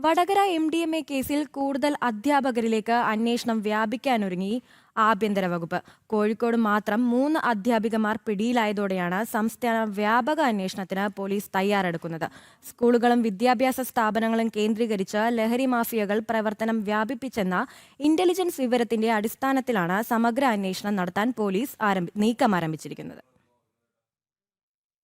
Vadakara MDMA കേസിൽ കൂടുതൽ അധ്യാപകരിലേക്ക് അന്വേഷണം വ്യാപിക്കാനൊരുങ്ങി ആഭ്യന്തര വകുപ്പ്. കോഴിക്കോട് മാത്രം 3 അധ്യാപികമാർ പിടിയിലായതോടെയാണ് സംസ്ഥാന വ്യാപക അന്വേഷണത്തിന് പോലീസ് തയ്യാറെടുക്കുന്നത്. സ്കൂളുകളും വിദ്യാഭ്യാസ സ്ഥാപനങ്ങളും കേന്ദ്രീകരിച്ച് ലഹരി മാഫിയകൾ പ്രവർത്തനം വ്യാപിപ്പിച്ചെന്ന ഇന്റലിജൻസ് വിവരത്തിന്റെ അടിസ്ഥാനത്തിലാണ് സമഗ്ര അന്വേഷണം നടത്താൻ പോലീസ് നീക്കം ആരംഭിച്ചിരിക്കുന്നത്.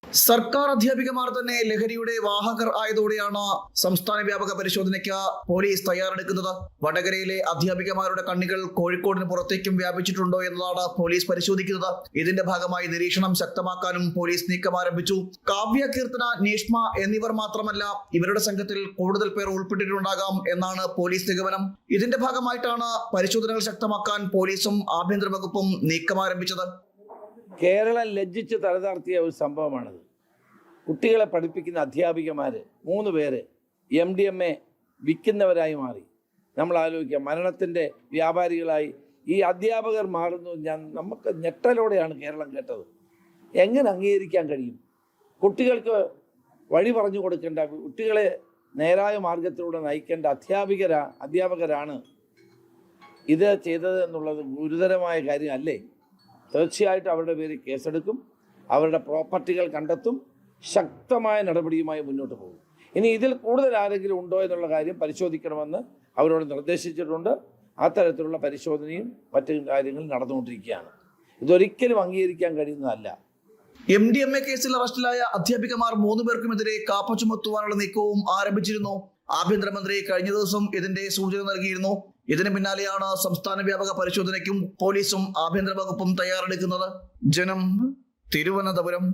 സർക്കാർ അധ്യാപികമാർ തന്നെ ലഹരിയുടെ വാഹകർ ആയതോടെയാണ് സംസ്ഥാന വ്യാപക പരിശോധനയ്ക്ക് പോലീസ് തയ്യാറെടുക്കുന്നത്. വടകരയിലെ അധ്യാപികമാരുടെ കണ്ണികൾ കോഴിക്കോടിന് പുറത്തേക്കും വ്യാപിച്ചിട്ടുണ്ടോ എന്നതാണ് പോലീസ് പരിശോധിക്കുന്നത്. ഇതിന്റെ ഭാഗമായി നിരീക്ഷണം ശക്തമാക്കാനും പോലീസ് നീക്കം ആരംഭിച്ചു. കാവ്യ, കീർത്തന, നീഷ്മ എന്നിവർ മാത്രമല്ല, ഇവരുടെ സംഘത്തിൽ കൂടുതൽ പേർ ഉൾപ്പെട്ടിട്ടുണ്ടാകാം എന്നാണ് പോലീസ് നിഗമനം. ഇതിന്റെ ഭാഗമായിട്ടാണ് പരിശോധനകൾ ശക്തമാക്കാൻ പോലീസും ആഭ്യന്തര വകുപ്പും നീക്കം ആരംഭിച്ചത്. കേരളം ലജ്ജിച്ച് തലതാർത്തിയ ഒരു സംഭവമാണിത്. കുട്ടികളെ പഠിപ്പിക്കുന്ന അധ്യാപികമാർ 3 പേര് MDMA വിൽക്കുന്നവരായി മാറി. നമ്മൾ ആലോചിക്കുക, മരണത്തിൻ്റെ വ്യാപാരികളായി ഈ അധ്യാപകർ മാറുന്നു. നമുക്ക് ഞെട്ടലോടെയാണ് കേരളം കേട്ടത്. എങ്ങനെ അംഗീകരിക്കാൻ കഴിയും? കുട്ടികൾക്ക് വഴി പറഞ്ഞു കൊടുക്കേണ്ട, കുട്ടികളെ നേരായ മാർഗത്തിലൂടെ നയിക്കേണ്ട അധ്യാപകരാണ് ഇത് ചെയ്തത് എന്നുള്ളത് ഗുരുതരമായ കാര്യമല്ലേ? തീർച്ചയായിട്ടും അവരുടെ പേരിൽ കേസെടുക്കും, അവരുടെ പ്രോപ്പർട്ടികൾ കണ്ടെത്തും, ശക്തമായ നടപടിയുമായി മുന്നോട്ട് പോകും. ഇനി ഇതിൽ കൂടുതൽ ആരെങ്കിലും ഉണ്ടോ എന്നുള്ള കാര്യം പരിശോധിക്കണമെന്ന് അവരോട് നിർദ്ദേശിച്ചിട്ടുണ്ട്. അത്തരത്തിലുള്ള പരിശോധനയും മറ്റു കാര്യങ്ങളും നടന്നുകൊണ്ടിരിക്കുകയാണ്. ഇതൊരിക്കലും അംഗീകരിക്കാൻ കഴിയുന്നതല്ല. MDMA കേസിൽ അറസ്റ്റിലായ അധ്യാപികമാർ 3 പേർക്കുമെതിരെ കാപ്പ ചുമത്തുവാനുള്ള നീക്കവും ആരംഭിച്ചിരുന്നു. ആഭ്യന്തരമന്ത്രി കഴിഞ്ഞ ദിവസം ഇതിന്റെ സൂചന നൽകിയിരുന്നു. ഇതിന് പിന്നാലെയാണ് സംസ്ഥാന വ്യാപക പരിശോധനയ്ക്കും പോലീസും ആഭ്യന്തര വകുപ്പും തയ്യാറെടുക്കുന്നത്. ജനം, തിരുവനന്തപുരം.